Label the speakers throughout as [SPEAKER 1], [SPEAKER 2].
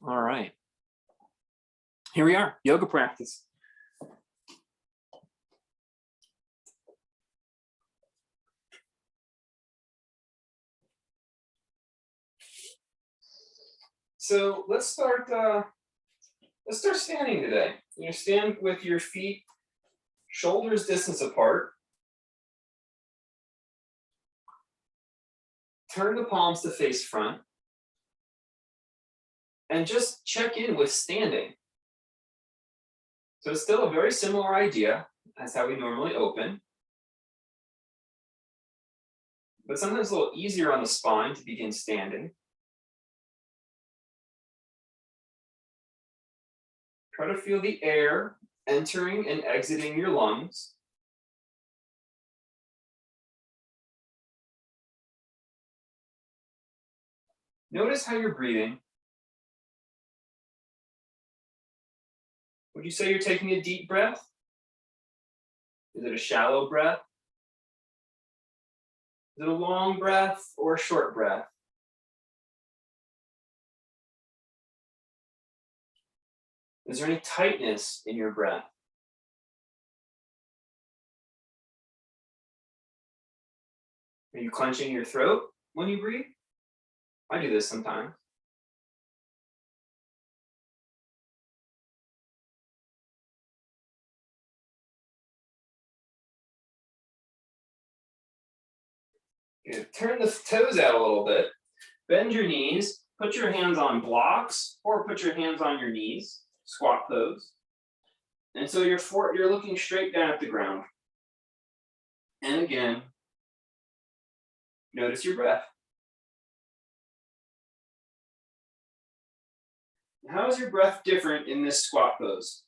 [SPEAKER 1] All right. Here we are, yoga practice. So let's start standing today. You're gonna stand with your feet shoulders distance apart. Turn the palms to face front. And just check in with standing. So it's still a very similar idea as how we normally open. But sometimes a little easier on the spine to begin standing. Try to feel the air entering and exiting your lungs. Notice how you're breathing. Would you say you're taking a deep breath? Is it a shallow breath? Is it a long breath or a short breath? Is there any tightness in your breath? Are you clenching your throat when you breathe? I do this sometimes. Good. Turn the toes out a little bit. Bend your knees. Put your hands on blocks or put your hands on your knees. Squat pose. And so you're looking straight down at the ground. And again, notice your breath. How is your breath different in this squat pose?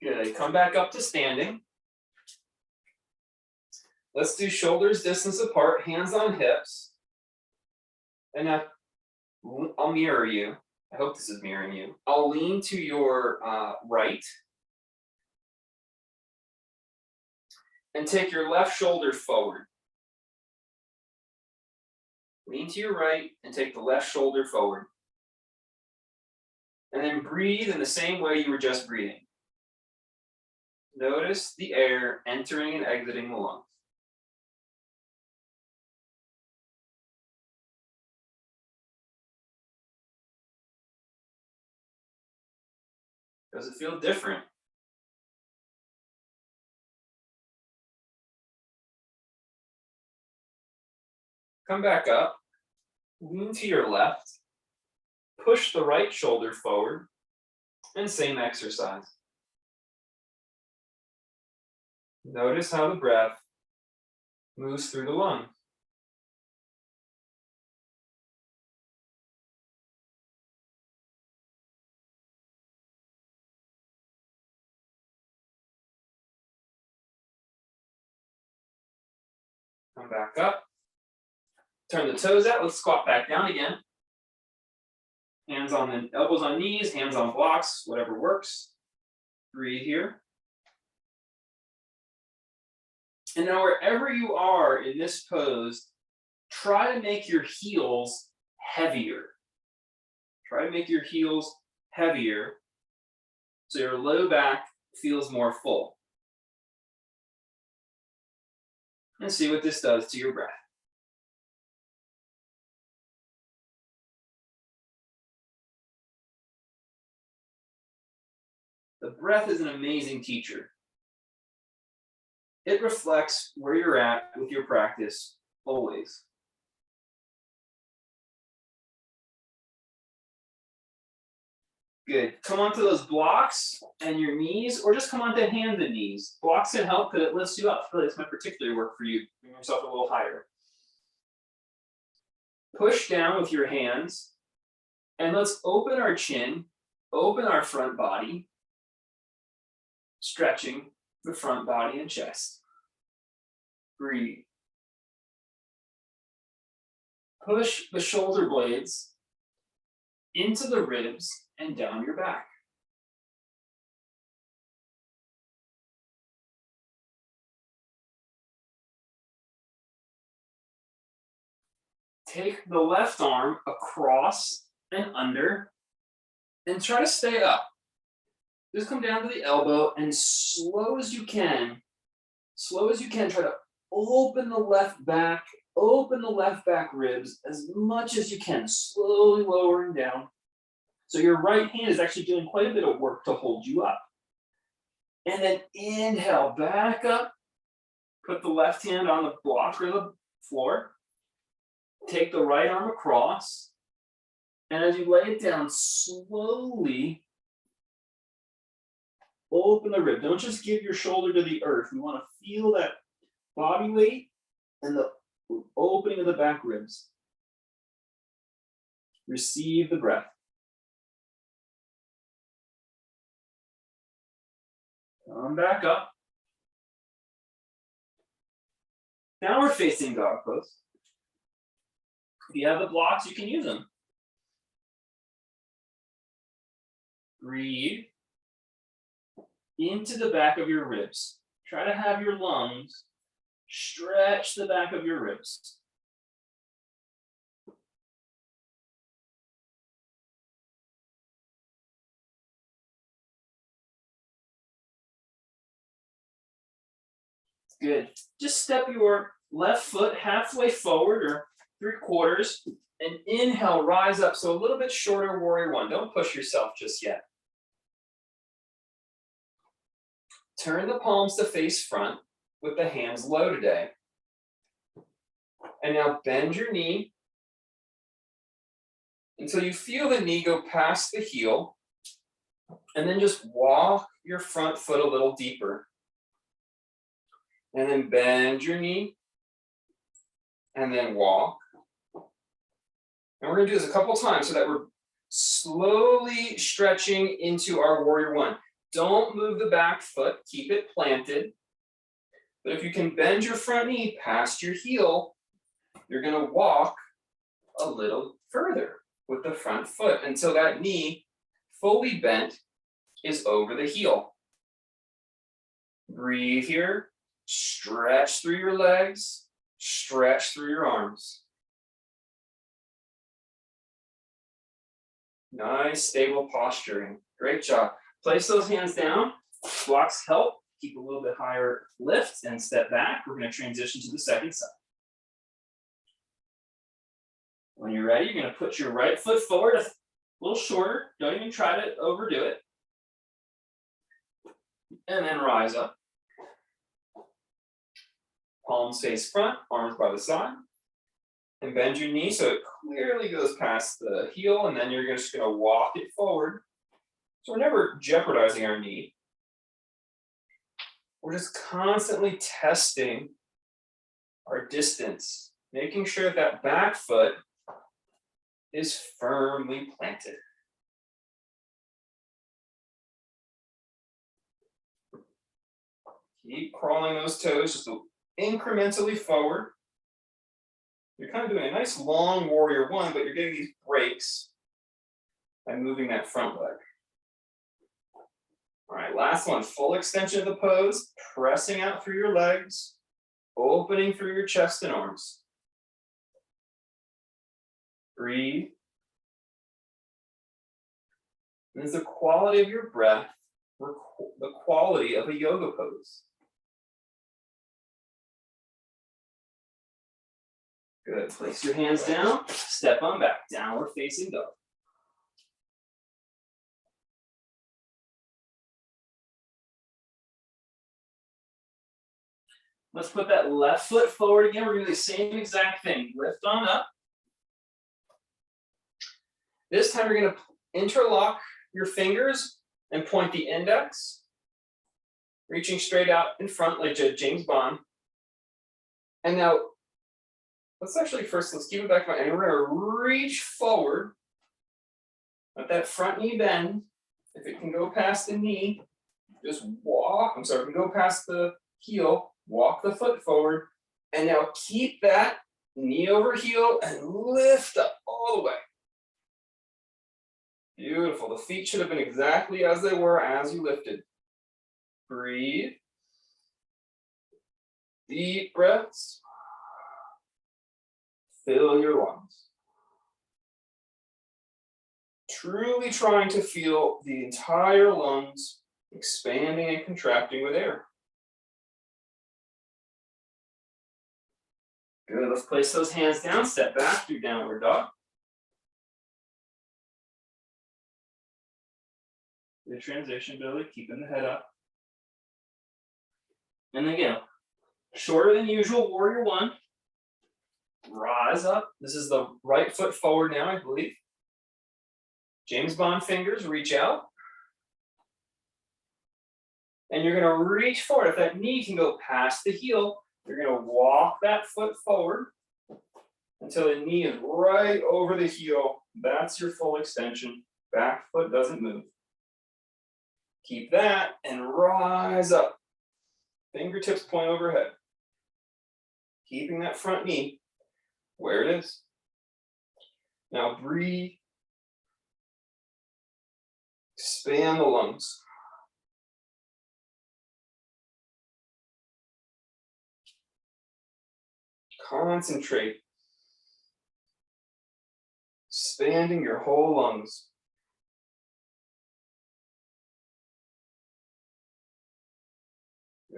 [SPEAKER 1] Good. Come back up to standing. Let's do shoulders distance apart, hands on hips. And now I'll mirror you. I hope this is mirroring you. I'll lean to your right. And take your left shoulder forward. Lean to your right and take the left shoulder forward. And then breathe in the same way you were just breathing. Notice the air entering and exiting the lungs. Does it feel different? Come back up, lean to your left, push the right shoulder forward, and same exercise. Notice how the breath moves through the lungs. Come back up. Turn the toes out. Let's squat back down again. Hands on the elbows on knees, hands on blocks, whatever works. Breathe here. And now wherever you are in this pose, try to make your heels heavier. Try to make your heels heavier so your low back feels more full. And see what this does to your breath. The breath is an amazing teacher. It reflects where you're at with your practice always. Good. Come onto those blocks and your knees, or just come onto hands and knees. Blocks can help because it lifts you up. Really, it's my particular work for you. Bring yourself a little higher. Push down with your hands, and let's open our chin, open our front body, stretching the front body and chest. Breathe. Push the shoulder blades into the ribs and down your back. take the left arm across and under and try to stay up. Just come down to the elbow and slow as you can, try to open the left back ribs as much as you can, slowly lowering down. So your right hand is actually doing quite a bit of work to hold you up. And then inhale, back up. Put the left hand on the block or the floor. Take the right arm across. And as you lay it down, slowly open the rib. Don't just give your shoulder to the earth. You want to feel that body weight and the opening of the back ribs. Receive the breath. Come back up. Now we're facing dog pose. If you have the blocks, you can use them. Breathe into the back of your ribs. Try to have your lungs stretch the back of your ribs. Good. Just step your left foot halfway forward or 3/4 and inhale, rise up. So a little bit shorter warrior one. Don't push yourself just yet. Turn the palms to face front with the hands low today. And now bend your knee until you feel the knee go past the heel. And then just walk your front foot a little deeper. And then bend your knee. And then walk. And we're going to do this a couple times so that we're slowly stretching into our warrior one. Don't move the back foot, keep it planted. But if you can bend your front knee past your heel, you're going to walk a little further with the front foot until that knee, fully bent, is over the heel. Breathe here, stretch through your legs, stretch through your arms. Nice, stable posturing. Great job. Place those hands down. Blocks help. Keep a little bit higher lift and step back. We're going to transition to the second side. When you're ready, you're going to put your right foot forward a little shorter. Don't even try to overdo it. And then rise up. Palms face front, arms by the side. And bend your knee so it clearly goes past the heel, and then you're just going to walk it forward. So we're never jeopardizing our knee. We're just constantly testing our distance, making sure that that back foot is firmly planted. Keep crawling those toes just incrementally forward. You're kind of doing a nice long warrior one, but you're getting these breaks by moving that front leg. All right, last one, full extension of the pose, pressing out through your legs, opening through your chest and arms. Breathe. And is the quality of your breath the quality of a yoga pose? Good, place your hands down, step on back, downward facing dog. Let's put that left foot forward again. We're going to do the same exact thing. Lift on up. This time you're going to interlock your fingers and point the index, reaching straight out in front like James Bond. And now, let's keep it back in mind. And we're going to reach forward. Let that front knee bend. If it can go past the knee, just walk. If it can go past the heel, walk the foot forward, and now keep that knee over heel and lift up all the way. Beautiful. The feet should have been exactly as they were as you lifted. Breathe. Deep breaths. fill your lungs. Truly trying to feel the entire lungs expanding and contracting with air. Good, let's place those hands down, step back through downward dog. Good transition, Billy, keeping the head up. And again, shorter than usual, warrior one. Rise up. This is the right foot forward now, I believe. James Bond fingers, reach out. And you're going to reach forward. If that knee can go past the heel, you're going to walk that foot forward until the knee is right over the heel. That's your full extension. Back foot doesn't move. Keep that and rise up. Fingertips point overhead. Keeping that front knee where it is. Now breathe. Expand the lungs. Concentrate. Expanding your whole lungs.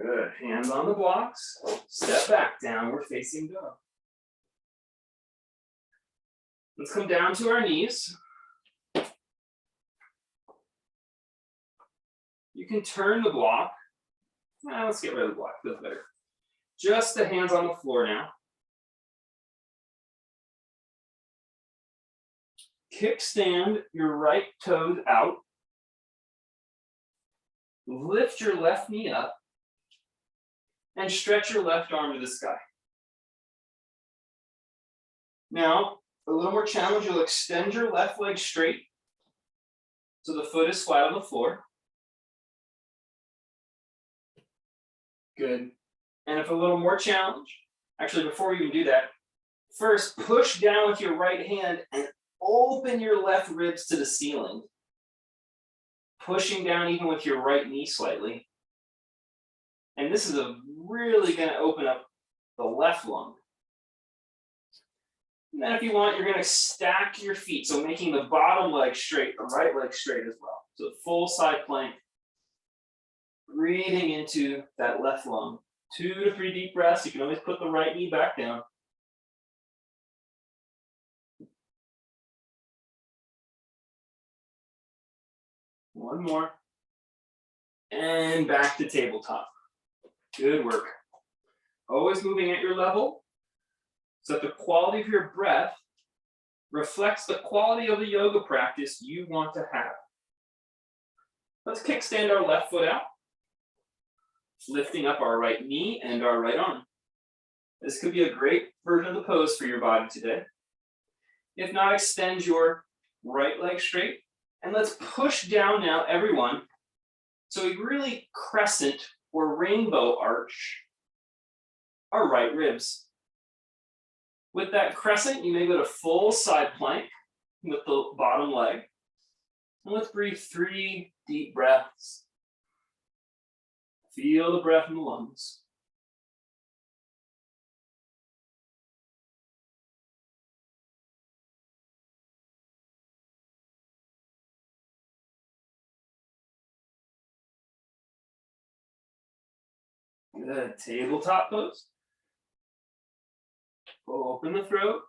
[SPEAKER 1] Good. Hands on the blocks. Step back, downward facing dog. Let's come down to our knees. You can turn the block. Let's get rid of the block, feels better. Just the hands on the floor now. Kickstand your right toes out. Lift your left knee up. And stretch your left arm to the sky. Now, a little more challenge, you'll extend your left leg straight so the foot is flat on the floor. Good. And if a little more challenge, actually before we even do that, first push down with your right hand and open your left ribs to the ceiling. Pushing down even with your right knee slightly. And this is really going to open up the left lung. And then if you want, you're going to stack your feet. So making the bottom leg straight, the right leg straight as well. So full side plank. Breathing into that left lung. 2 to 3 deep breaths. You can always put the right knee back down. One more. And back to tabletop. Good work. Always moving at your level so that the quality of your breath reflects the quality of the yoga practice you want to have. Let's kickstand our left foot out, lifting up our right knee and our right arm. This could be a great version of the pose for your body today. If not, extend your right leg straight. And let's push down now, everyone. So we really crescent or rainbow arch our right ribs. With that crescent, you may go to full side plank with the bottom leg. And let's breathe 3 deep breaths. Feel the breath in the lungs. Good. Tabletop pose. Open the throat.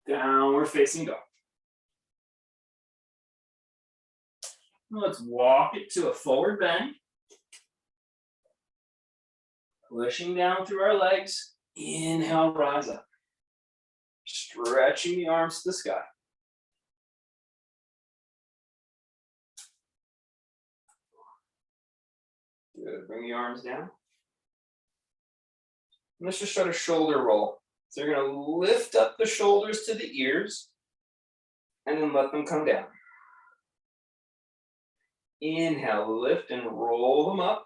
[SPEAKER 1] Downward facing dog. Let's walk it to a forward bend. Pushing down through our legs. Inhale, rise up. Stretching the arms to the sky. Good. Bring the arms down. And let's just start a shoulder roll. So you're going to lift up the shoulders to the ears and then let them come down. Inhale, lift and roll them up.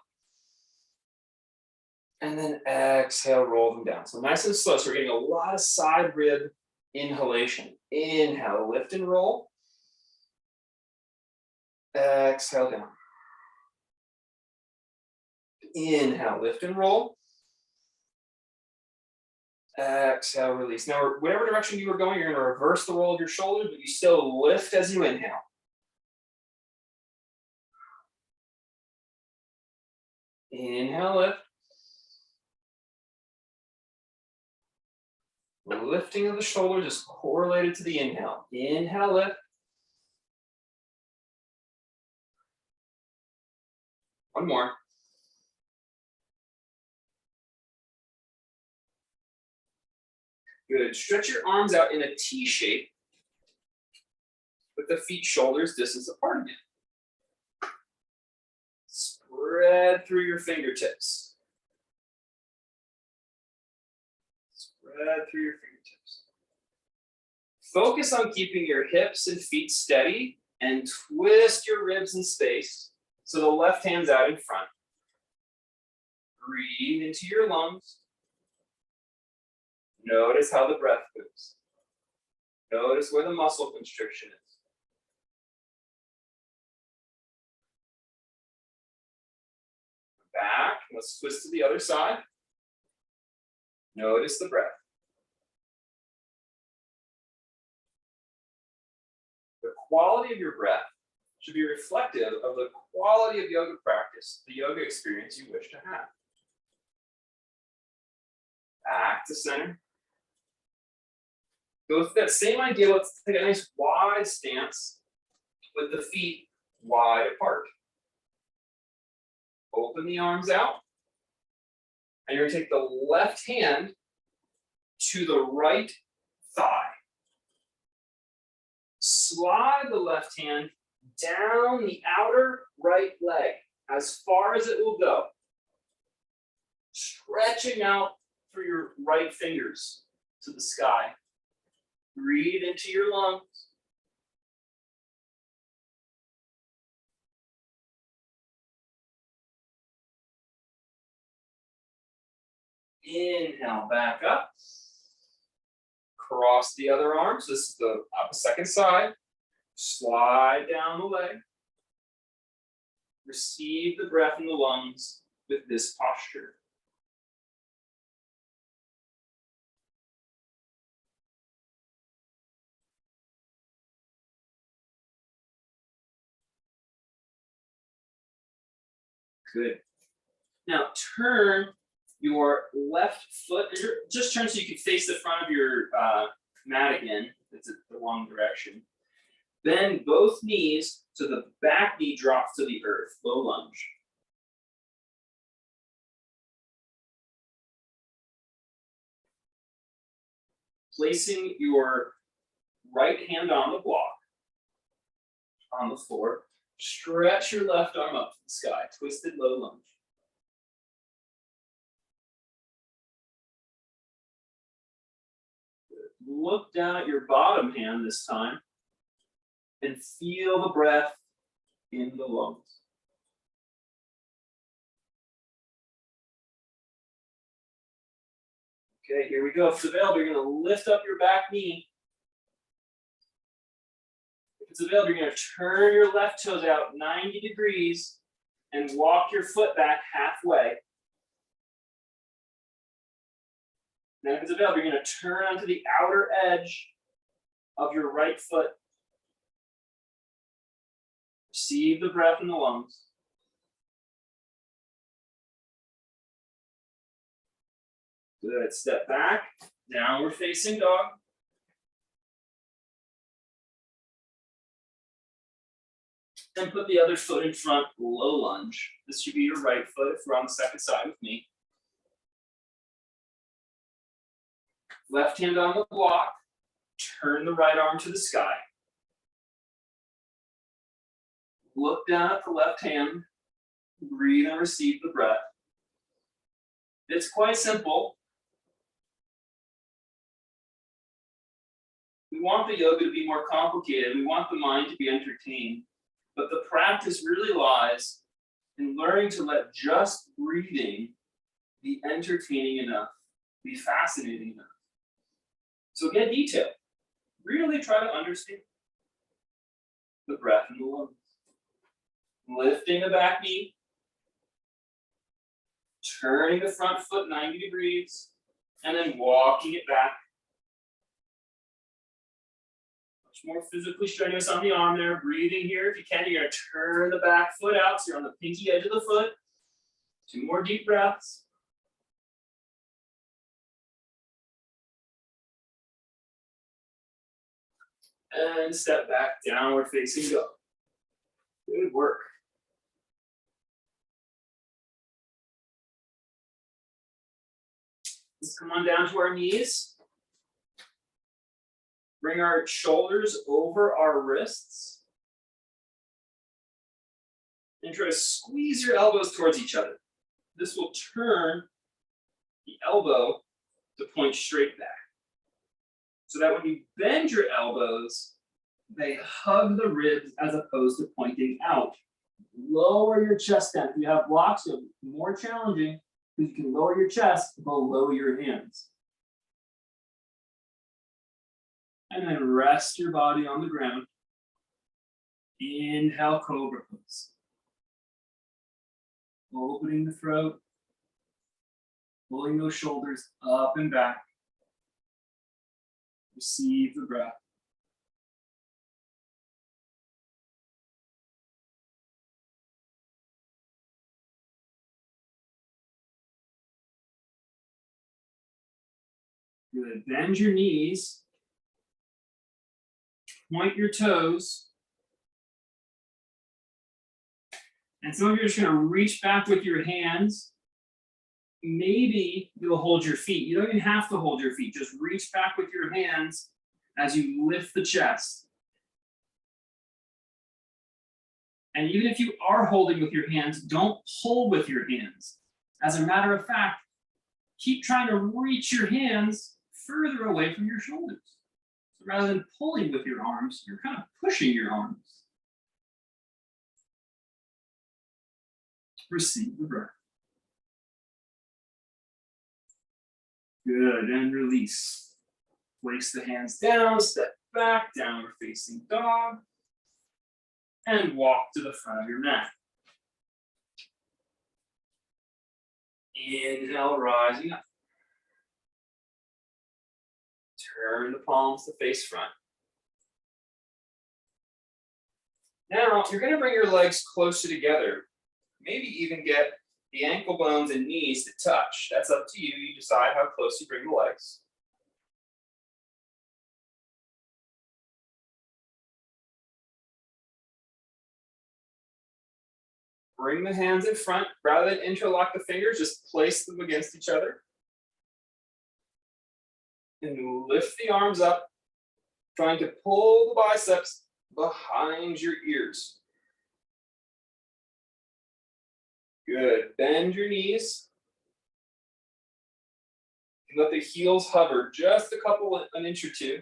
[SPEAKER 1] And then exhale, roll them down. So nice and slow. So we're getting a lot of side rib inhalation. Inhale, lift and roll. Exhale down. Inhale, lift and roll. Exhale, release. Now, whatever direction you were going, you're going to reverse the roll of your shoulders, but you still lift as you inhale. Inhale, lift. The lifting of the shoulders is correlated to the inhale. Inhale, lift. One more. Good. Stretch your arms out in a T shape with the feet shoulders distance apart again. Spread through your fingertips. Spread through your fingertips. Focus on keeping your hips and feet steady and twist your ribs in space so the left hand's out in front. Breathe into your lungs. Notice how the breath moves. Notice where the muscle constriction is. Back, let's twist to the other side. Notice the breath. The quality of your breath should be reflective of the quality of yoga practice, the yoga experience you wish to have. Back to center. Go with that same idea, let's take a nice wide stance with the feet wide apart. Open the arms out. And you're going to take the left hand to the right thigh. Slide the left hand down the outer right leg as far as it will go. Stretching out through your right fingers to the sky. Breathe into your lungs. Inhale, back up. Cross the other arm. So this is the second side. Slide down the leg. Receive the breath in the lungs with this posture. Good. Now turn your left foot, just turn so you can face the front of your mat again. It's the wrong direction. Bend both knees so the back knee drops to the earth, low lunge. Placing your right hand on the block, on the floor, stretch your left arm up to the sky, twisted low lunge. Look down at your bottom hand this time and feel the breath in the lungs. Okay, here we go. If it's available, you're going to lift up your back knee. If it's available, you're going to turn your left toes out 90 degrees and walk your foot back halfway. Then if it's available, you're going to turn onto the outer edge of your right foot. Receive the breath in the lungs. Good. Step back, downward facing dog. And put the other foot in front, low lunge. This should be your right foot if you're on the second side with me. Left hand on the block, turn the right arm to the sky. Look down at the left hand, breathe and receive the breath. It's quite simple. We want the yoga to be more complicated. We want the mind to be entertained. But the practice really lies in learning to let just breathing be entertaining enough, be fascinating enough. So get detailed. Really try to understand the breath in the lungs. Lifting the back knee. Turning the front foot 90 degrees. And then walking it back. Much more physically strenuous on the arm there. Breathing here. If you can, you're going to turn the back foot out. So you're on the pinky edge of the foot. 2 more deep breaths. And step back, downward facing dog. Good work. Let's come on down to our knees. Bring our shoulders over our wrists. And try to squeeze your elbows towards each other. This will turn the elbow to point straight back. So that when you bend your elbows, they hug the ribs as opposed to pointing out. Lower your chest down. If you have blocks, it'll be more challenging because you can lower your chest below your hands. And then rest your body on the ground. Inhale, cobra pose. Opening the throat. Pulling those shoulders up and back. Receive the breath. Good. Bend your knees. Point your toes. And some of you are just going to reach back with your hands. Maybe you'll hold your feet. You don't even have to hold your feet. Just reach back with your hands as you lift the chest. And even if you are holding with your hands, don't pull with your hands. As a matter of fact, keep trying to reach your hands further away from your shoulders. So rather than pulling with your arms, you're kind of pushing your arms. Receive the breath. Good, and release. Place the hands down, step back, downward facing dog, and walk to the front of your mat. Inhale, rising up. Turn the palms to face front. Now, you're going to bring your legs closer together. Maybe even get the ankle bones and knees to touch. That's up to you. You decide how close you bring the legs. Bring the hands in front. Rather than interlock the fingers, just place them against each other. And lift the arms up, trying to pull the biceps behind your ears. Good. Bend your knees. And let the heels hover just an inch or two.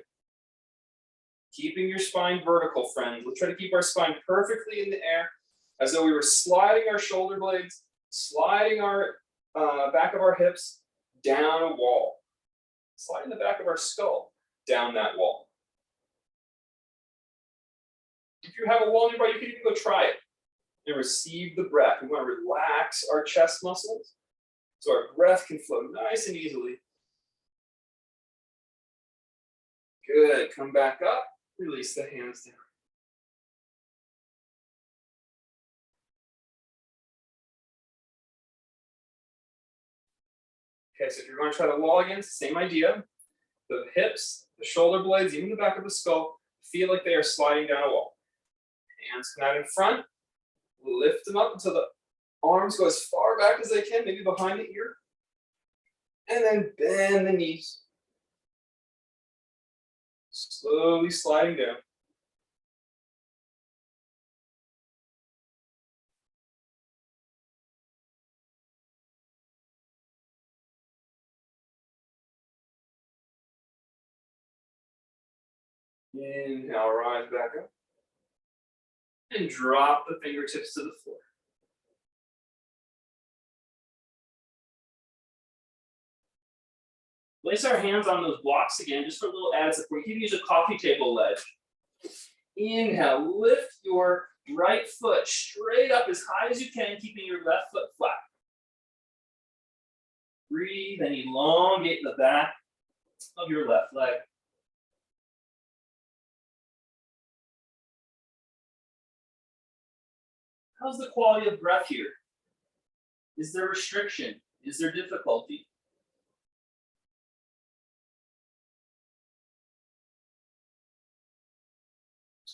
[SPEAKER 1] Keeping your spine vertical, friends. Let's try to keep our spine perfectly in the air, as though we were sliding our shoulder blades, sliding our back of our hips down a wall. Sliding the back of our skull down that wall. If you have a wall nearby, you can even go try it. And receive the breath. We want to relax our chest muscles so our breath can flow nice and easily. Good. Come back up. Release the hands down. Okay, so if you're going to try the wall again, it's the same idea. The hips, the shoulder blades, even the back of the skull, feel like they are sliding down a wall. Hands come out in front. Lift them up until the arms go as far back as they can, maybe behind the ear. And then bend the knees. Slowly sliding down. Inhale, rise back up. And drop the fingertips to the floor. Place our hands on those blocks again, just for a little added support. You can use a coffee table ledge. Inhale, lift your right foot straight up as high as you can, keeping your left foot flat. Breathe breathe and elongate the back of your left leg. How's the quality of breath here? Is there restriction? Is there difficulty?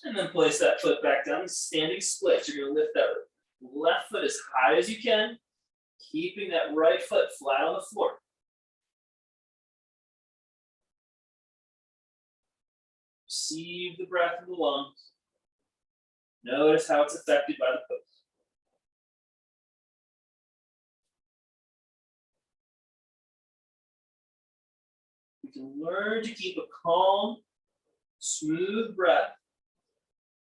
[SPEAKER 1] And then place that foot back down, standing split. You're going to lift that left foot as high as you can, keeping that right foot flat on the floor. Receive the breath in the lungs. Notice how it's affected by the pose. We can learn to keep a calm, smooth breath,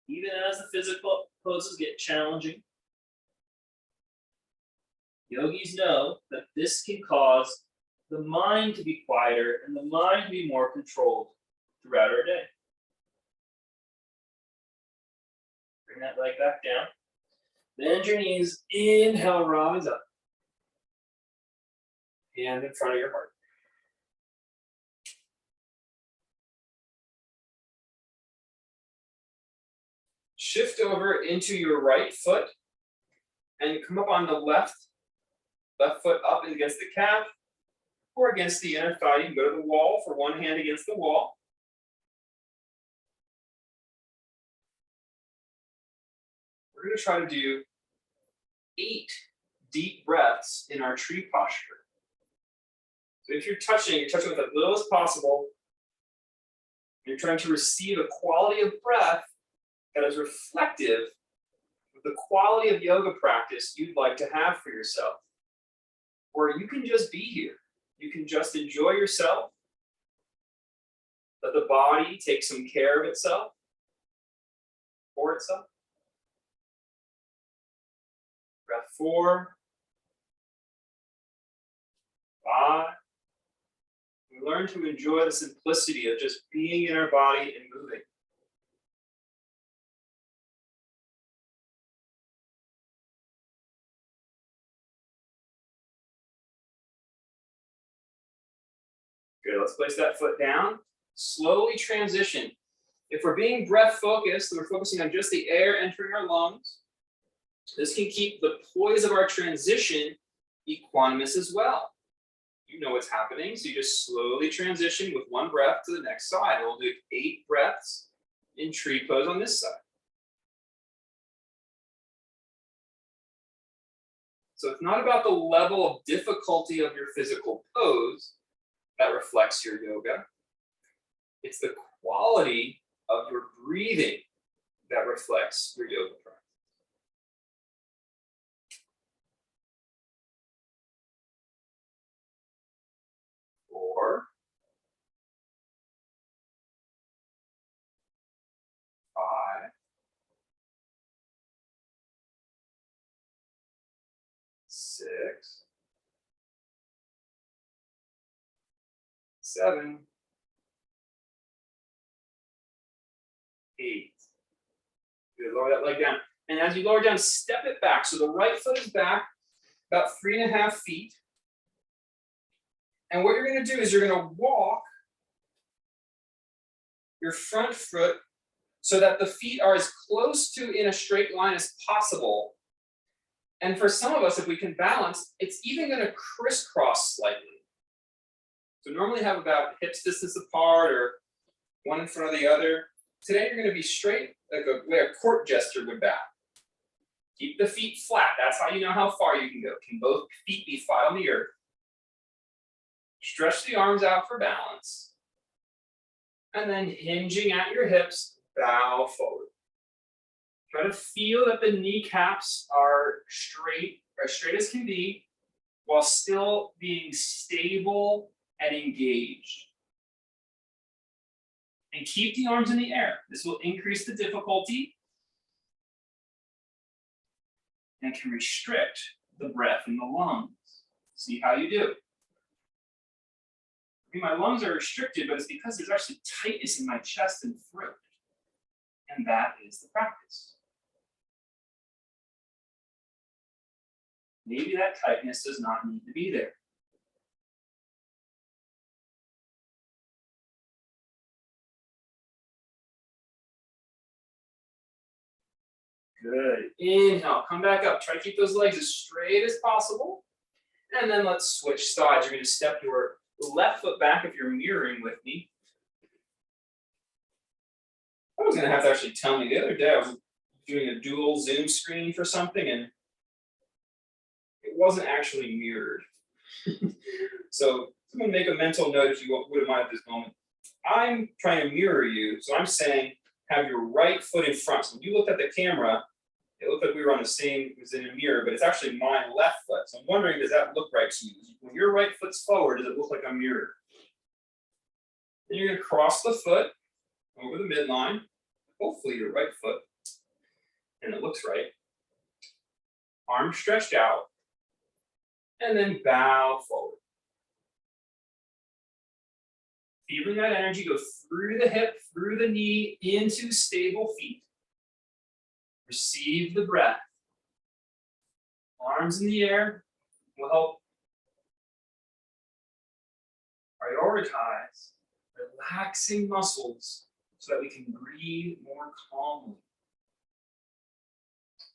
[SPEAKER 1] even as the physical poses get challenging. Yogis know that this can cause the mind to be quieter and the mind to be more controlled throughout our day. Bring that leg back down. Bend your knees. Inhale, rise up. Hand in front of your heart. Shift over into your right foot and come up on the left foot up against the calf or against the inner thigh. You can go to the wall for one hand against the wall. We're going to try to do 8 deep breaths in our tree posture. So if you're touching with as little as possible. You're trying to receive a quality of breath that is reflective of the quality of yoga practice you'd like to have for yourself. Or you can just be here. You can just enjoy yourself. Let the body take some care of itself, for itself. Breath 4, 5. We learn to enjoy the simplicity of just being in our body and moving. Good, let's place that foot down. Slowly transition. If we're being breath focused, and we're focusing on just the air entering our lungs, this can keep the poise of our transition equanimous as well. You know what's happening, so you just slowly transition with one breath to the next side. We'll do 8 breaths in tree pose on this side. So it's not about the level of difficulty of your physical pose that reflects your yoga. It's the quality of your breathing that reflects your yoga practice. Four, 5, 6, 7, 8. Good, lower that leg down. And as you lower down, step it back. So the right foot is back about 3.5 feet. And what you're going to do is you're going to walk your front foot so that the feet are as close to in a straight line as possible. And for some of us, if we can balance, it's even going to crisscross slightly. So normally have about hips distance apart or one in front of the other. Today you're going to be straight, like a way a court jester would bow. Keep the feet flat. That's how you know how far you can go. Can both feet be flat on the earth? Stretch the arms out for balance. And then hinging at your hips, bow forward. Try to feel that the kneecaps are straight, as straight as can be, while still being stable and engaged. And keep the arms in the air. This will increase the difficulty and can restrict the breath in the lungs. See how you do. My lungs are restricted, but it's because there's actually tightness in my chest and throat. And that is the practice. Maybe that tightness does not need to be there. Good. Inhale, come back up. Try to keep those legs as straight as possible. And then let's switch sides. You're going to step your left foot back if you're mirroring with me. I was going to have to actually tell me the other day I was doing a dual Zoom screen for something and it wasn't actually mirrored. So someone make a mental note if you wouldn't mind at this moment. I'm trying to mirror you, so I'm saying have your right foot in front. So when you looked at the camera, it looked like we were on the same, it was in a mirror, but it's actually my left foot. So I'm wondering, does that look right to you? When your right foot's forward, does it look like a mirror? Then you're going to cross the foot over the midline, hopefully your right foot, and it looks right. Arms stretched out, and then bow forward. Feeling that energy go through the hip, through the knee, into stable feet. Receive the breath. Arms in the air will help prioritize relaxing muscles so that we can breathe more calmly,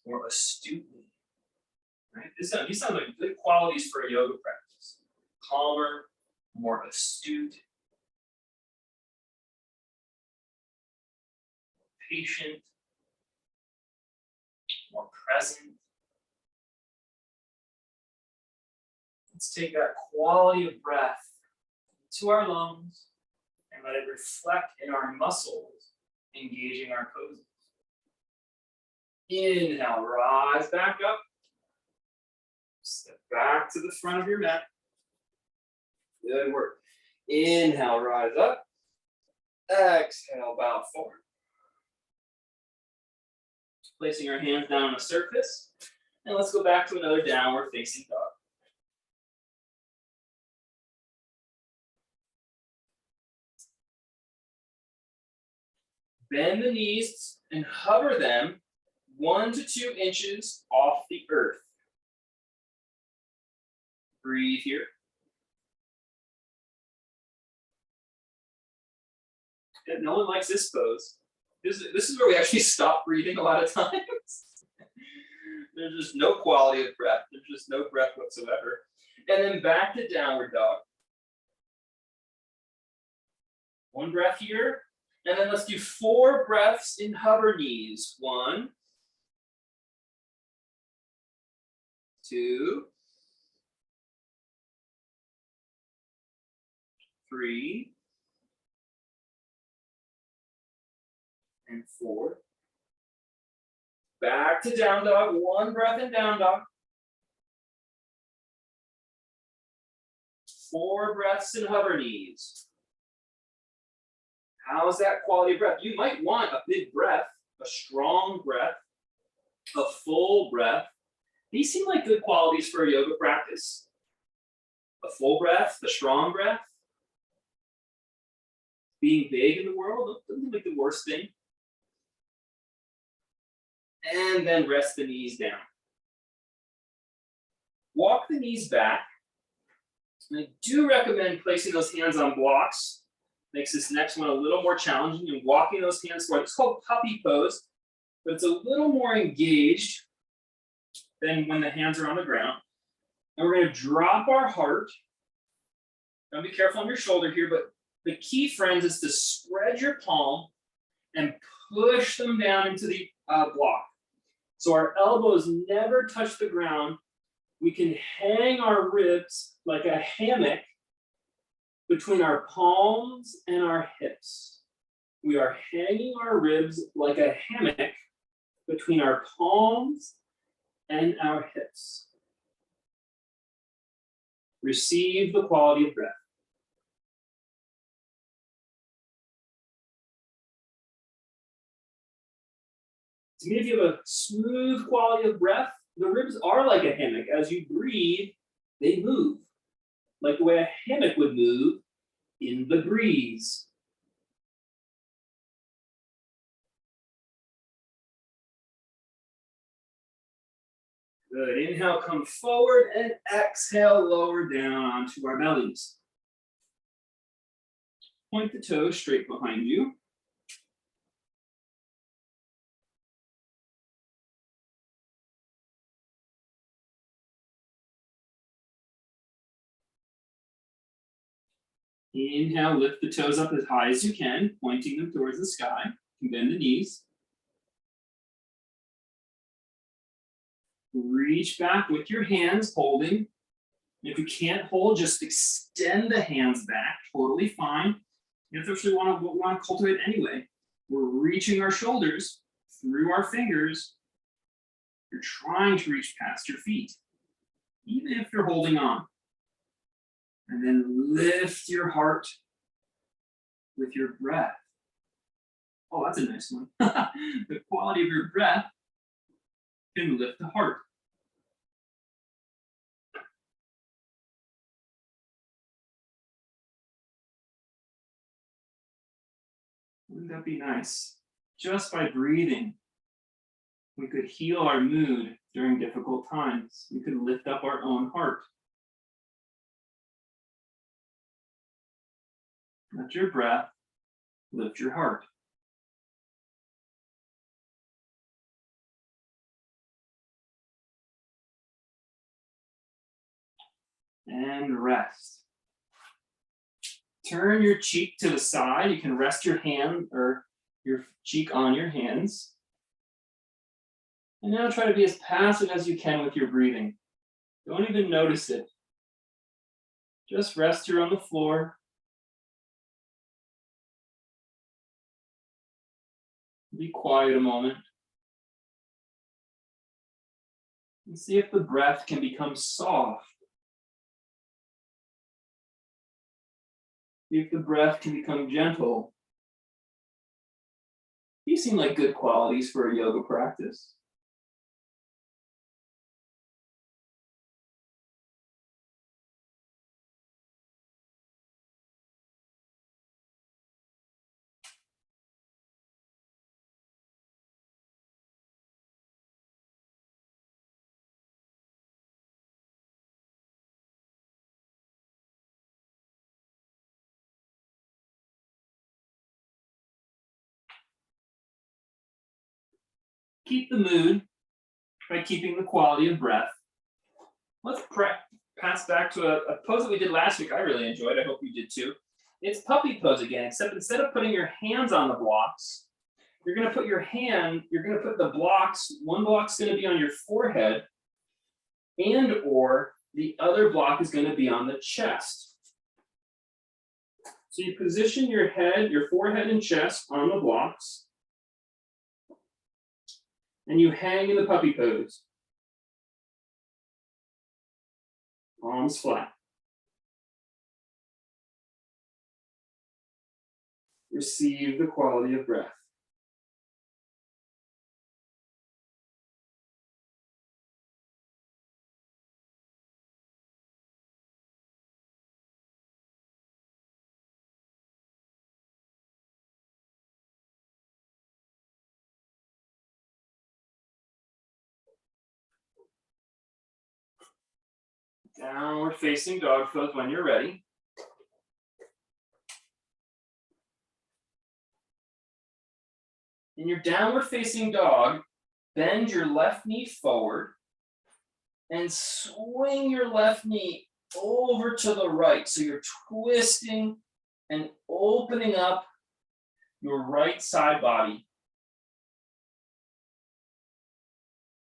[SPEAKER 1] more astutely. Right? These sound like good qualities for a yoga practice. Calmer, more astute, patient, more present. Let's take that quality of breath to our lungs and let it reflect in our muscles, engaging our poses. Inhale, rise back up. Step back to the front of your mat. Good work. Inhale, rise up. Exhale, bow forward. Placing our hands down on the surface. And let's go back to another downward facing dog. Bend the knees and hover them 1 to 2 inches off the earth. Breathe here. And no one likes this pose. This is where we actually stop breathing a lot of times. There's just no quality of breath. There's just no breath whatsoever. And then back to downward dog. 1 breath here. And then let's do 4 breaths in hover knees. 1, 2, 3, and 4. Back to down dog. 1 breath in down dog. 4 breaths in hover knees. How's that quality of breath? You might want a big breath, a strong breath, a full breath. These seem like good qualities for a yoga practice. A full breath, a strong breath. Being big in the world doesn't seem like the worst thing. And then rest the knees down. Walk the knees back. And I do recommend placing those hands on blocks. Makes this next one a little more challenging and walking those hands forward. It's called puppy pose, but it's a little more engaged than when the hands are on the ground. And we're going to drop our heart. Now be careful on your shoulder here, but the key, friends, is to spread your palm and push them down into the block. So our elbows never touch the ground. We can hang our ribs like a hammock between our palms and our hips. We are hanging our ribs like a hammock between our palms and our hips. Receive the quality of breath. To me, if you have a smooth quality of breath, the ribs are like a hammock. As you breathe, they move, like the way a hammock would move in the breeze. Good. Inhale, come forward, and exhale, lower down onto our bellies. Point the toes straight behind you. Inhale, lift the toes up as high as you can, pointing them towards the sky. You can bend the knees. Reach back with your hands, holding. If you can't hold, just extend the hands back, totally fine. That's what we want to cultivate anyway. We're reaching our shoulders through our fingers. You're trying to reach past your feet, even if you're holding on. And then lift your heart with your breath. Oh, that's a nice one. The quality of your breath can lift the heart. Wouldn't that be nice? Just by breathing, we could heal our mood during difficult times. We could lift up our own heart. Let your breath lift your heart. And rest. Turn your cheek to the side. You can rest your hand or your cheek on your hands. And now try to be as passive as you can with your breathing. Don't even notice it. Just rest here on the floor. Be quiet a moment. And see if the breath can become soft. See if the breath can become gentle. These seem like good qualities for a yoga practice. Keep the mood by keeping the quality of breath. Let's pass back to a pose that we did last week. I really enjoyed. I hope you did too. It's puppy pose again, except instead of putting your hands on the blocks, you're going to put the blocks, one block's going to be on your forehead, and or the other block is going to be on the chest. So you position your head, your forehead and chest on the blocks, and you hang in the puppy pose. Palms flat. Receive the quality of breath. Downward facing dog pose when you're ready. In your downward facing dog, bend your left knee forward and swing your left knee over to the right. So you're twisting and opening up your right side body.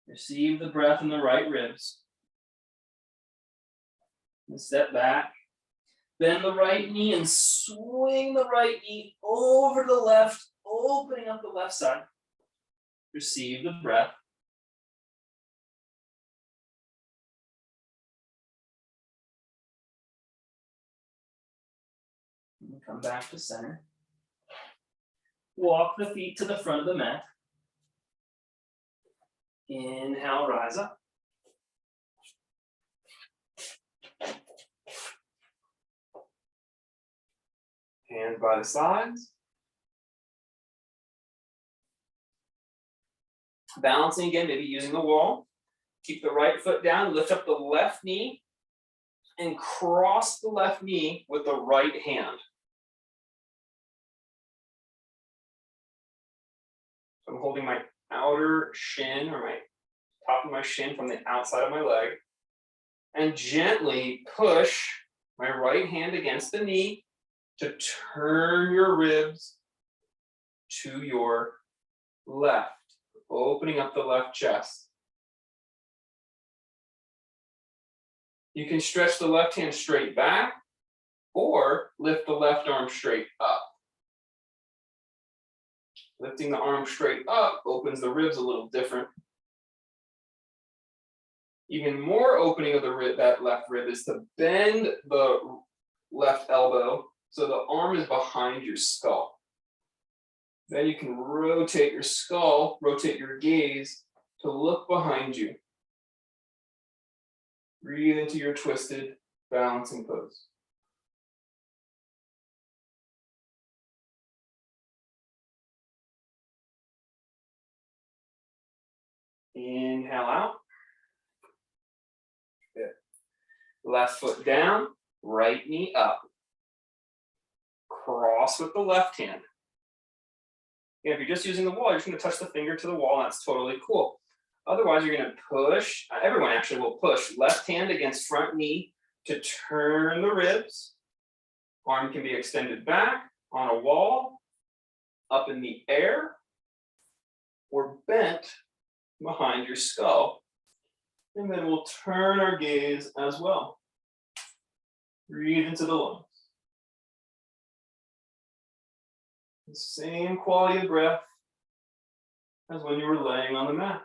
[SPEAKER 1] Receive the breath in the right ribs. And step back. Bend the right knee and swing the right knee over to the left, opening up the left side. Receive the breath. And come back to center. Walk the feet to the front of the mat. Inhale, rise up. Hands by the sides. Balancing again, maybe using the wall. Keep the right foot down, lift up the left knee, and cross the left knee with the right hand. So I'm holding my outer shin or my top of my shin from the outside of my leg, and gently push my right hand against the knee to turn your ribs to your left, opening up the left chest. You can stretch the left hand straight back or lift the left arm straight up. Lifting the arm straight up opens the ribs a little different. Even more opening of the rib, that left rib, is to bend the left elbow so the arm is behind your skull. Then you can rotate your skull, rotate your gaze to look behind you. Breathe into your twisted balancing pose. Inhale out. Good. Left foot down, right knee up. Cross with the left hand. And if you're just using the wall, you're just going to touch the finger to the wall. That's totally cool. Otherwise, you're going to push. Everyone actually will push left hand against front knee to turn the ribs. Arm can be extended back on a wall, up in the air, or bent behind your skull. And then we'll turn our gaze as well. Breathe into the lungs. The same quality of breath as when you were laying on the mat.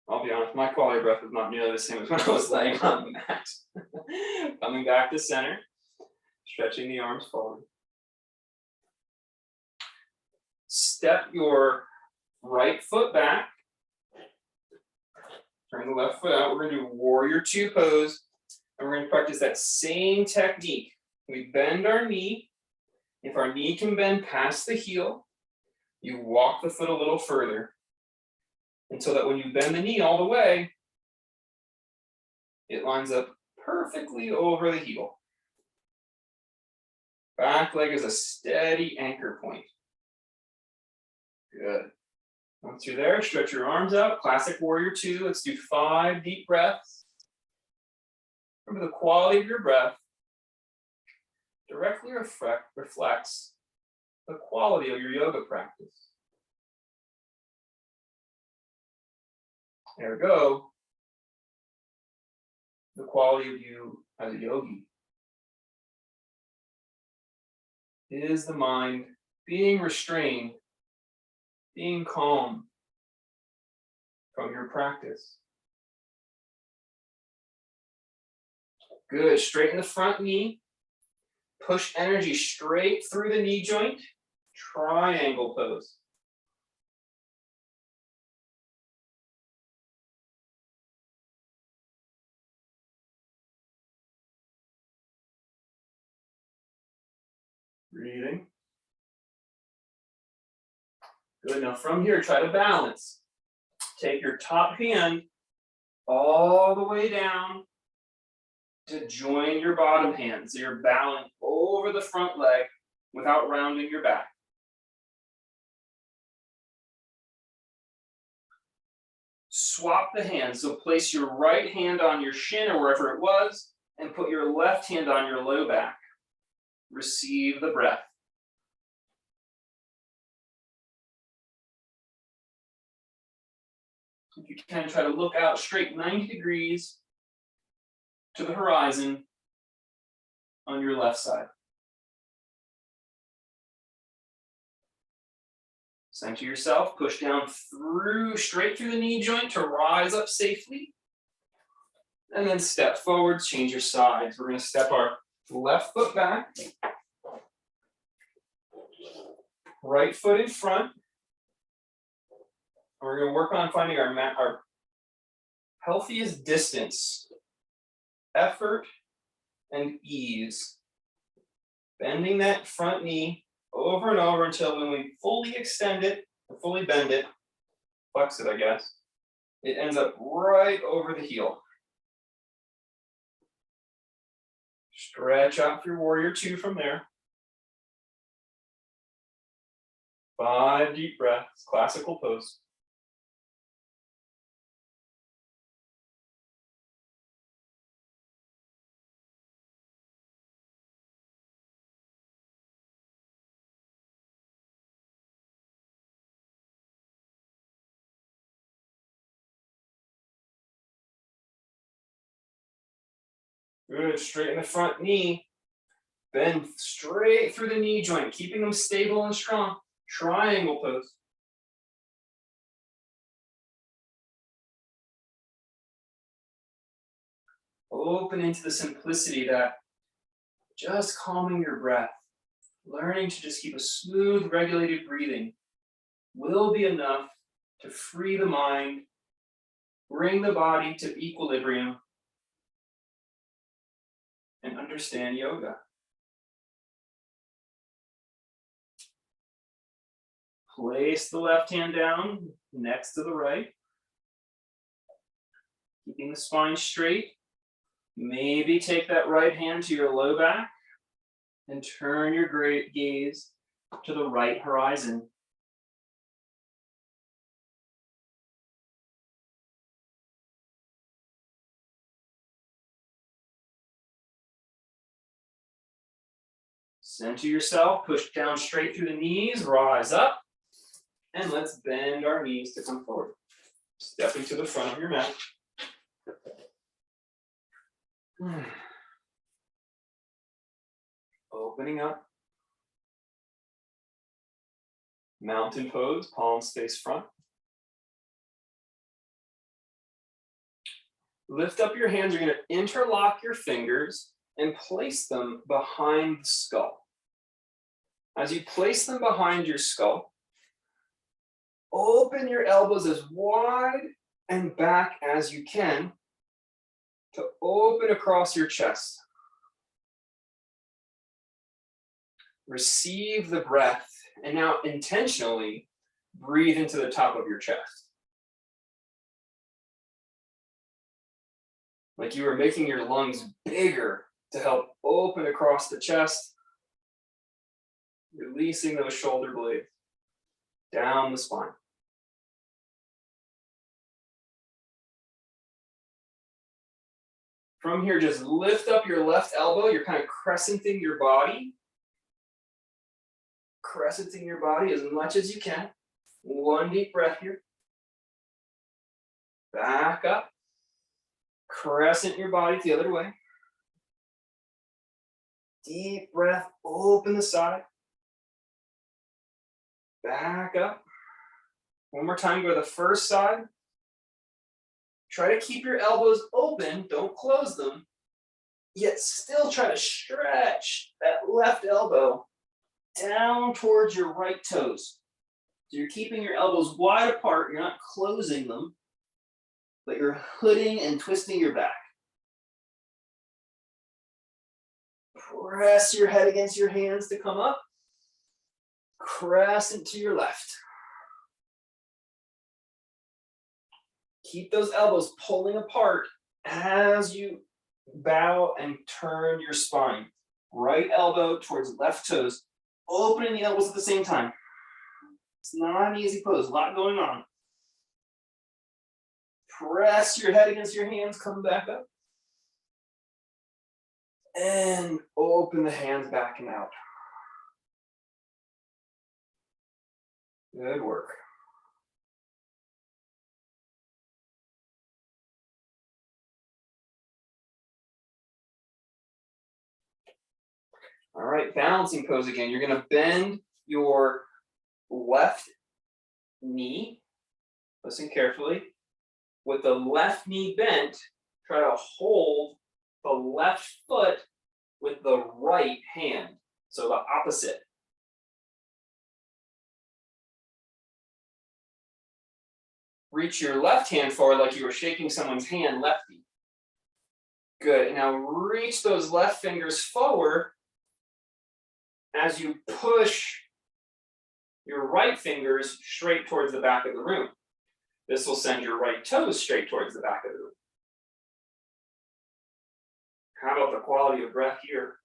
[SPEAKER 1] I'll be honest, my quality of breath was not nearly the same as when I was laying on the mat. Coming back to center, stretching the arms forward. Step your right foot back. Turn the left foot out. We're going to do warrior two pose. And we're going to practice that same technique. We bend our knee. If our knee can bend past the heel, you walk the foot a little further. Until that when you bend the knee all the way, it lines up perfectly over the heel. Back leg is a steady anchor point. Good. Once you're there, stretch your arms out. Classic warrior two. Let's do 5 deep breaths. Remember, the quality of your breath directly reflects the quality of your yoga practice. There we go. The quality of you as a yogi is the mind being restrained, being calm from your practice. Good. Straighten the front knee. Push energy straight through the knee joint. Triangle pose. Breathing. Good. Now from here, try to balance. Take your top hand all the way down to join your bottom hand. So you're bowing over the front leg without rounding your back. Swap the hands. So place your right hand on your shin or wherever it was, and put your left hand on your low back. Receive the breath. If you can, try to look out straight 90 degrees to the horizon on your left side. Center yourself, push down straight through the knee joint to rise up safely. And then step forward, change your sides. We're going to step our left foot back. Right foot in front. We're going to work on finding our healthiest distance, effort, and ease. Bending that front knee over and over until when we fully extend it, or fully bend it, flex it, I guess, it ends up right over the heel. Stretch out your warrior two from there. 5 deep breaths, classical pose. Good, straighten the front knee. Bend straight through the knee joint, keeping them stable and strong. Triangle pose. Open into the simplicity that just calming your breath, learning to just keep a smooth, regulated breathing will be enough to free the mind, bring the body to equilibrium, and understand yoga. Place the left hand down next to the right, keeping the spine straight. Maybe take that right hand to your low back and turn your great gaze to the right horizon. Center yourself, push down straight through the knees, rise up, and let's bend our knees to come forward. Stepping to the front of your mat. Opening up. Mountain pose, palms face front. Lift up your hands. You're going to interlock your fingers and place them behind the skull. As you place them behind your skull, open your elbows as wide and back as you can to open across your chest. Receive the breath, and now intentionally breathe into the top of your chest. Like you are making your lungs bigger to help open across the chest, releasing those shoulder blades down the spine. From here, just lift up your left elbow. You're kind of crescenting your body. Crescenting your body as much as you can. One deep breath here. Back up. Crescent your body the other way. Deep breath, open the side. Back up. One more time, go to the first side. Try to keep your elbows open, don't close them, yet still try to stretch that left elbow down towards your right toes. So you're keeping your elbows wide apart, you're not closing them, but you're hooding and twisting your back. Press your head against your hands to come up. Crescent to your left. Keep those elbows pulling apart as you bow and turn your spine. Right elbow towards left toes, opening the elbows at the same time. It's not an easy pose, a lot going on. Press your head against your hands, come back up. And open the hands back and out. Good work. All right, balancing pose again. You're going to bend your left knee. Listen carefully. With the left knee bent, try to hold the left foot with the right hand. So the opposite. Reach your left hand forward like you were shaking someone's hand, lefty. Good. And now reach those left fingers forward as you push your right fingers straight towards the back of the room. This will send your right toes straight towards the back of the room. How about the quality of breath here?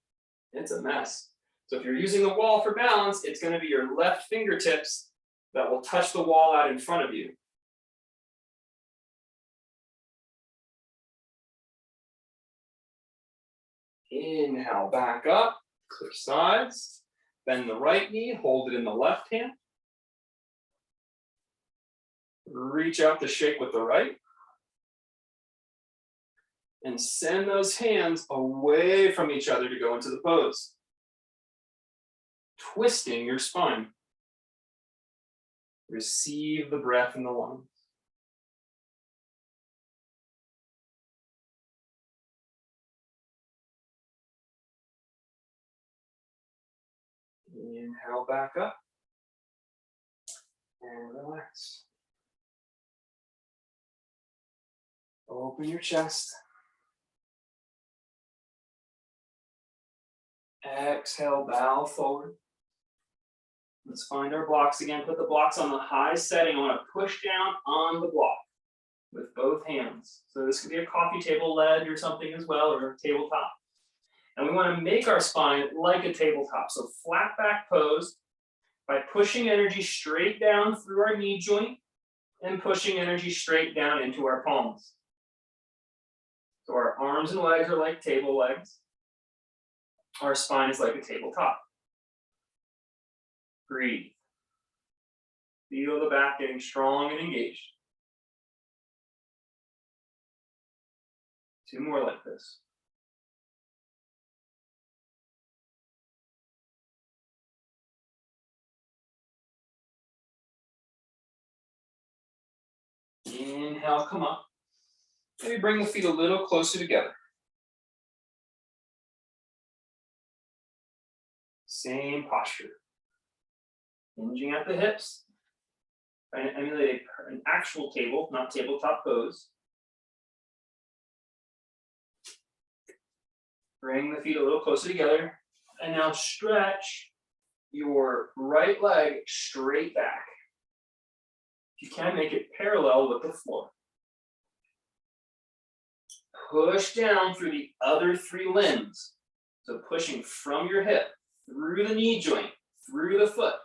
[SPEAKER 1] It's a mess. So if you're using the wall for balance, it's going to be your left fingertips that will touch the wall out in front of you. Inhale, back up, clear sides. Bend the right knee, hold it in the left hand. Reach out to shake with the right. And send those hands away from each other to go into the pose. Twisting your spine. Receive the breath in the lungs. Inhale back up. And relax. Open your chest. Exhale, bow forward. Let's find our blocks again. Put the blocks on the high setting. I want to push down on the block with both hands. So this could be a coffee table ledge or something as well, or a tabletop. And we want to make our spine like a tabletop. So flat back pose by pushing energy straight down through our knee joint and pushing energy straight down into our palms. So our arms and legs are like table legs. Our spine is like a tabletop. Breathe. Feel the back getting strong and engaged. 2 more like this. Inhale, come up. Maybe bring the feet a little closer together. Same posture. Hinging at the hips. Trying to emulate an actual table, not tabletop pose. Bring the feet a little closer together. And now stretch your right leg straight back. If you can, make it parallel with the floor. Push down through the other 3 limbs. So pushing from your hip, through the knee joint, through the foot.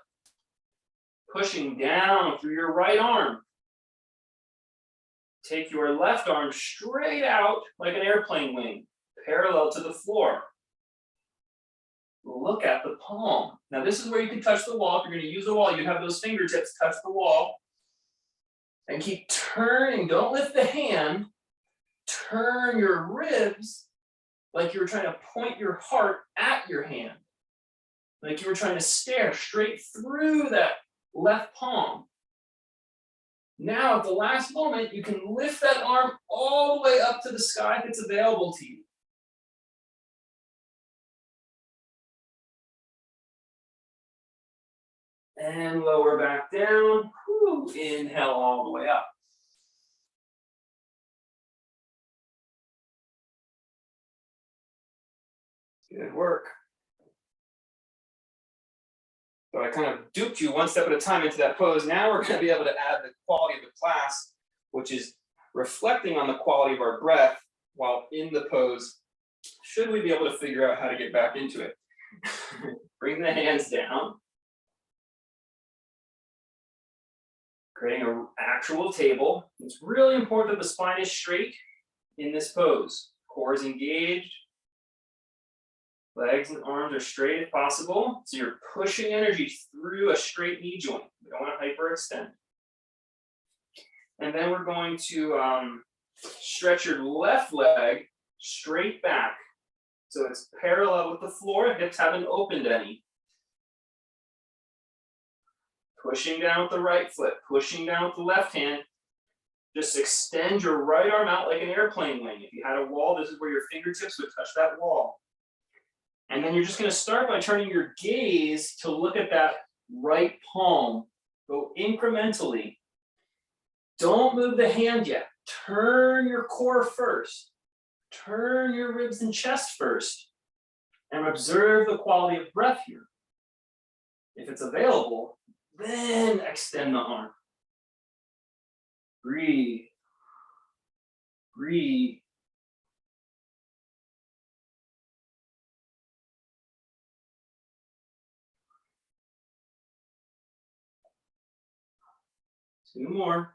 [SPEAKER 1] Pushing down through your right arm. Take your left arm straight out like an airplane wing, parallel to the floor. Look at the palm. Now this is where you can touch the wall. If you're going to use the wall, you have those fingertips touch the wall. And keep turning. Don't lift the hand. Turn your ribs like you're trying to point your heart at your hand. Like you were trying to stare straight through that left palm. Now, at the last moment, you can lift that arm all the way up to the sky if it's available to you. And lower back down. Whew. Inhale all the way up. Good work. So I kind of duped you one step at a time into that pose. Now we're going to be able to add the quality of the class, which is reflecting on the quality of our breath while in the pose, should we be able to figure out how to get back into it. Bring the hands down. Creating an actual table. It's really important that the spine is straight in this pose. Core is engaged. Legs and arms are straight if possible. So you're pushing energy through a straight knee joint. We don't want to hyperextend. And then we're going to stretch your left leg straight back. So it's parallel with the floor. Hips haven't opened any. Pushing down with the right foot. Pushing down with the left hand. Just extend your right arm out like an airplane wing. If you had a wall, this is where your fingertips would touch that wall. And then you're just going to start by turning your gaze to look at that right palm. Go incrementally. Don't move the hand yet. Turn your core first. Turn your ribs and chest first. And observe the quality of breath here. If it's available, then extend the arm. Breathe. Breathe. 2 more.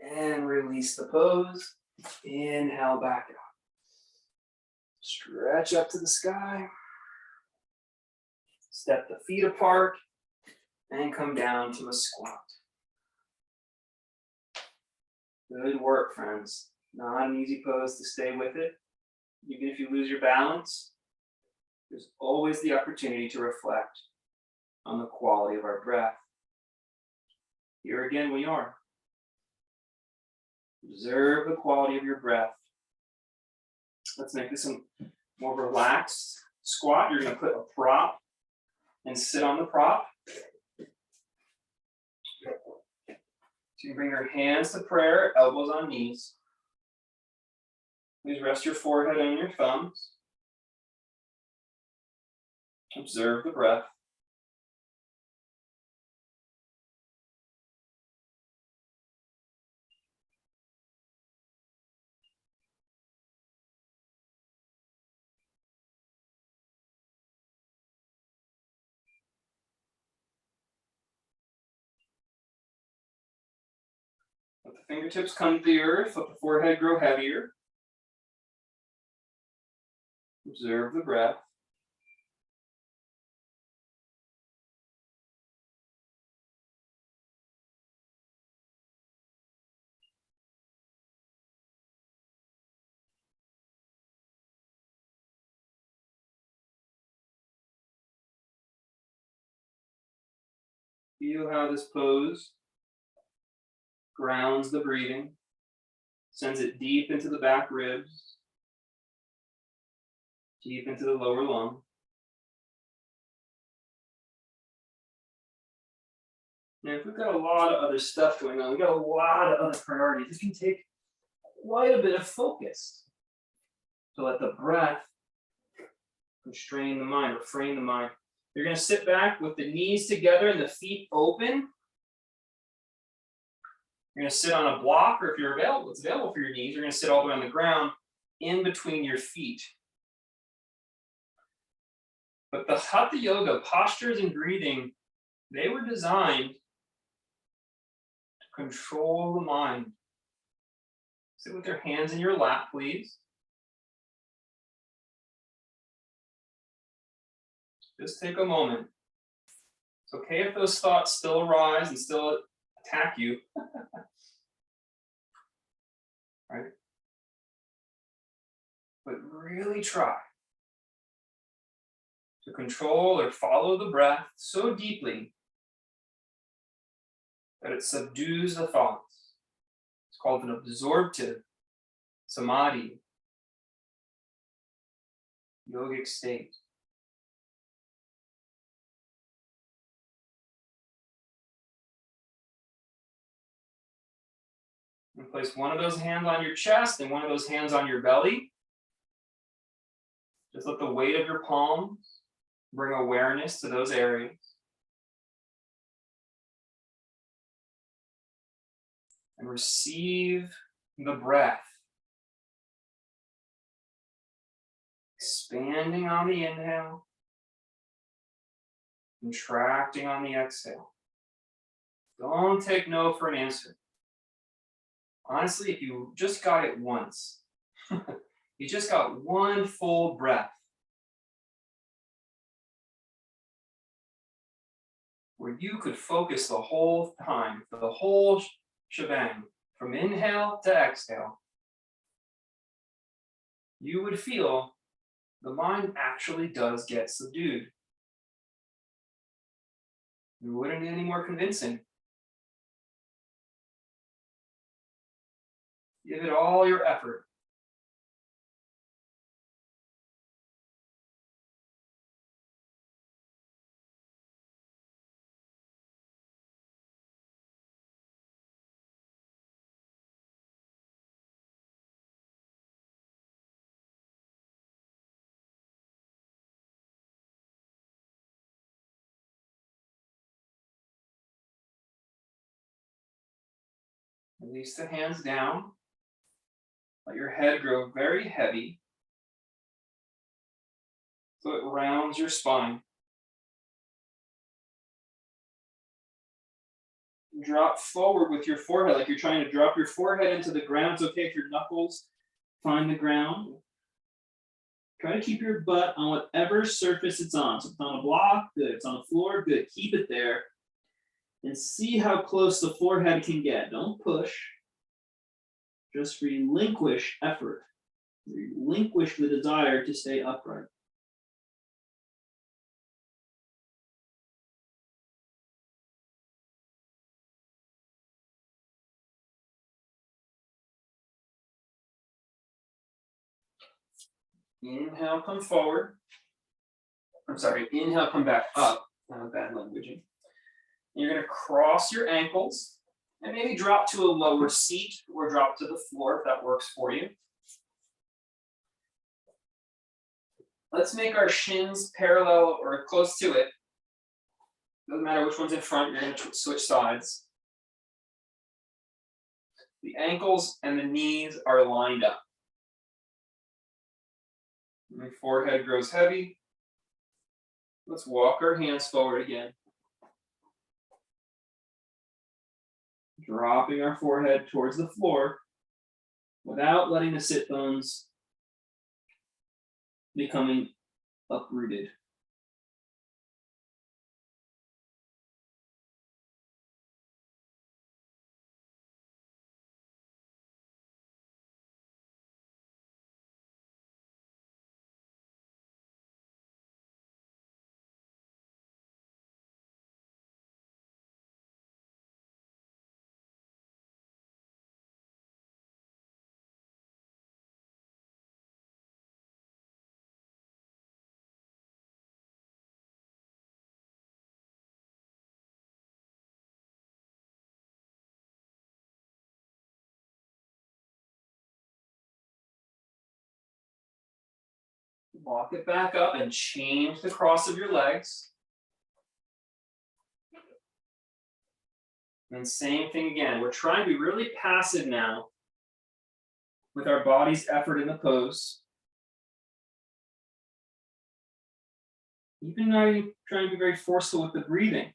[SPEAKER 1] And release the pose. Inhale back out. Stretch up to the sky. Step the feet apart and come down to a squat. Good work, friends. Not an easy pose to stay with it. Even if you lose your balance, there's always the opportunity to reflect on the quality of our breath. Here again we are. Observe the quality of your breath. Let's make this a more relaxed squat. You're going to put a prop and sit on the prop. So you bring your hands to prayer, elbows on knees. Please rest your forehead on your thumbs. Observe the breath. Let the fingertips come to the earth. Let the forehead grow heavier. Observe the breath. Feel how this pose grounds the breathing, sends it deep into the back ribs, deep into the lower lung. Now, if we've got a lot of other stuff going on, we've got a lot of other priorities, it can take quite a bit of focus to let the breath constrain the mind, refrain the mind. You're going to sit back with the knees together and the feet open. You're going to sit on a block, or if you're available, it's available for your knees, you're going to sit all the way on the ground in between your feet. But the Hatha Yoga postures and breathing, they were designed to control the mind. Sit with your hands in your lap, please. Just take a moment. It's okay if those thoughts still arise and still attack you. Right? But really try to control or follow the breath so deeply that it subdues the thoughts. It's called an absorptive samadhi, yogic state. And place one of those hands on your chest and one of those hands on your belly. Just let the weight of your palms bring awareness to those areas. And receive the breath. Expanding on the inhale. Contracting on the exhale. Don't take no for an answer. Honestly, if you just got it once, you just got one full breath, where you could focus the whole time, for the whole shebang, from inhale to exhale, you would feel the mind actually does get subdued. It wouldn't be any more convincing. Give it all your effort. Release the hands down. Let your head grow very heavy. So it rounds your spine. Drop forward with your forehead, like you're trying to drop your forehead into the ground. It's okay if your knuckles find the ground. Try to keep your butt on whatever surface it's on. So if it's on a block, good. If it's on the floor, good. Keep it there. And see how close the forehead can get. Don't push. Just relinquish effort. Relinquish the desire to stay upright. Inhale, come forward. I'm sorry, inhale, come back up. Bad languaging. You're going to cross your ankles and maybe drop to a lower seat or drop to the floor if that works for you. Let's make our shins parallel or close to it. Doesn't matter which one's in front, you're going to switch sides. The ankles and the knees are lined up. My forehead grows heavy. Let's walk our hands forward again. Dropping our forehead towards the floor without letting the sit bones becoming uprooted. Walk it back up and change the cross of your legs. And same thing again. We're trying to be really passive now with our body's effort in the pose. Even though you're trying to be very forceful with the breathing.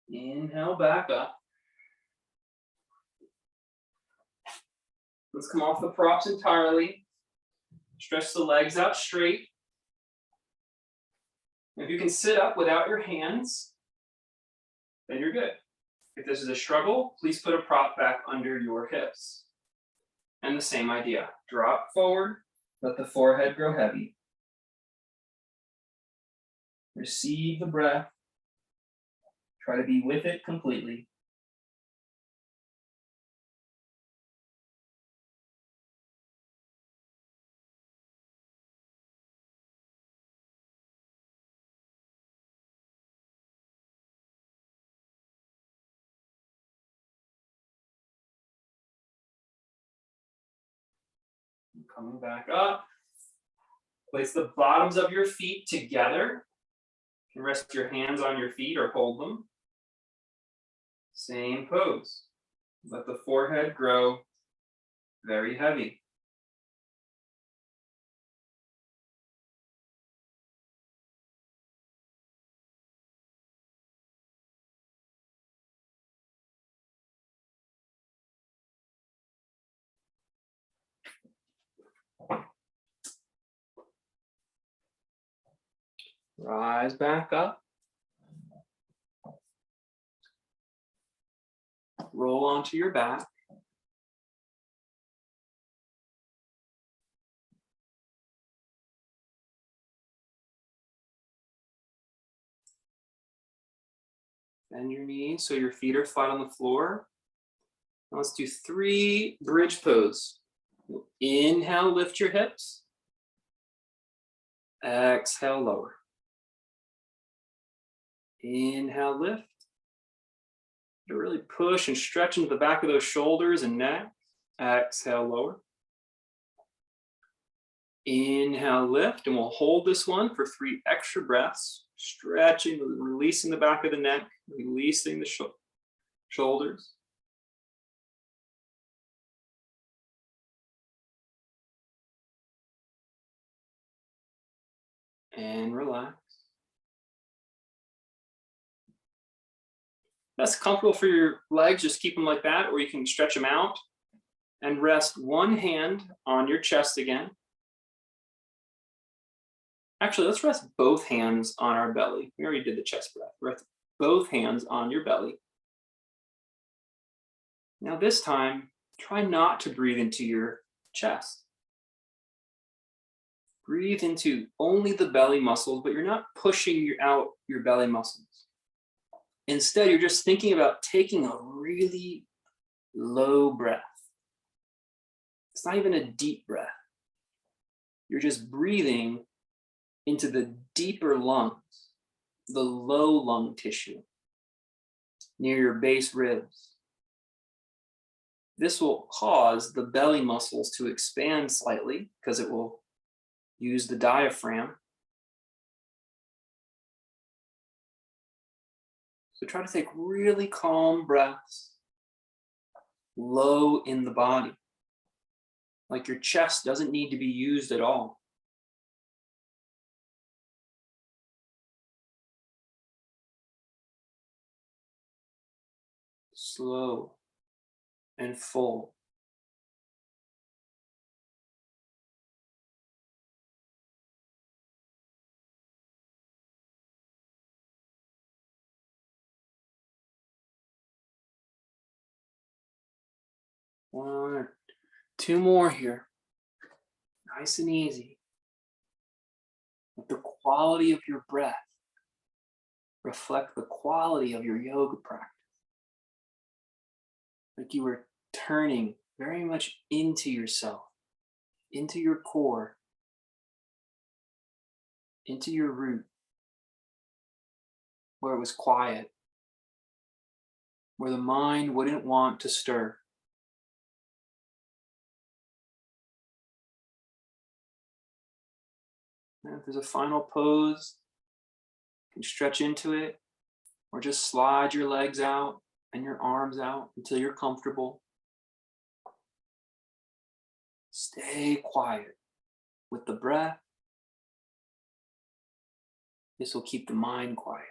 [SPEAKER 1] Inhale back up. Let's come off the props entirely. Stretch the legs out straight. If you can sit up without your hands, then you're good. If this is a struggle, please put a prop back under your hips. And the same idea. Drop forward, let the forehead grow heavy. Receive the breath. Try to be with it completely. Coming back up. Place the bottoms of your feet together. You can rest your hands on your feet or hold them. Same pose. Let the forehead grow very heavy. Rise back up. Roll onto your back. Bend your knees so your feet are flat on the floor. Now let's do 3 bridge pose. Inhale, lift your hips. Exhale, lower. Inhale, lift. To really push and stretch into the back of those shoulders and neck. Exhale, lower. Inhale, lift, and we'll hold this one for 3 extra breaths. Stretching, releasing the back of the neck, releasing the shoulders. And relax. If that's comfortable for your legs, just keep them like that, or you can stretch them out and rest one hand on your chest again. Actually, let's rest both hands on our belly. We already did the chest breath. Rest both hands on your belly. Now this time, try not to breathe into your chest. Breathe into only the belly muscles, but you're not pushing out your belly muscles. Instead, you're just thinking about taking a really low breath. It's not even a deep breath. You're just breathing into the deeper lungs, the low lung tissue near your base ribs. This will cause the belly muscles to expand slightly because it will use the diaphragm. So try to take really calm breaths, low in the body, like your chest doesn't need to be used at all. Slow and full. One or 2 more here. Nice and easy. Let the quality of your breath reflect the quality of your yoga practice. Like you were turning very much into yourself, into your core, into your root, where it was quiet, where the mind wouldn't want to stir. And if there's a final pose, you can stretch into it, or just slide your legs out and your arms out until you're comfortable. Stay quiet with the breath. This will keep the mind quiet.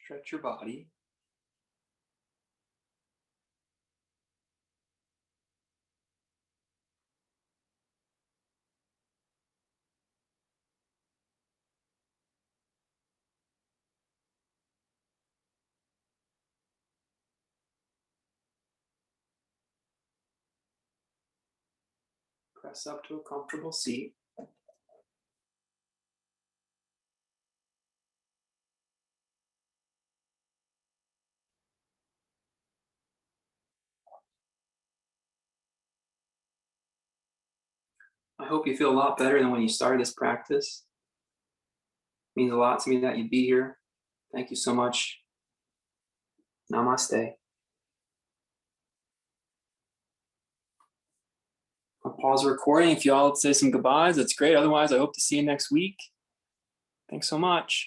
[SPEAKER 1] Stretch your body. Press up to a comfortable seat. I hope you feel a lot better than when you started this practice. It means a lot to me that you'd be here. Thank you so much. Namaste. I'll pause the recording. If you all say some goodbyes, that's great. Otherwise, I hope to see you next week. Thanks so much.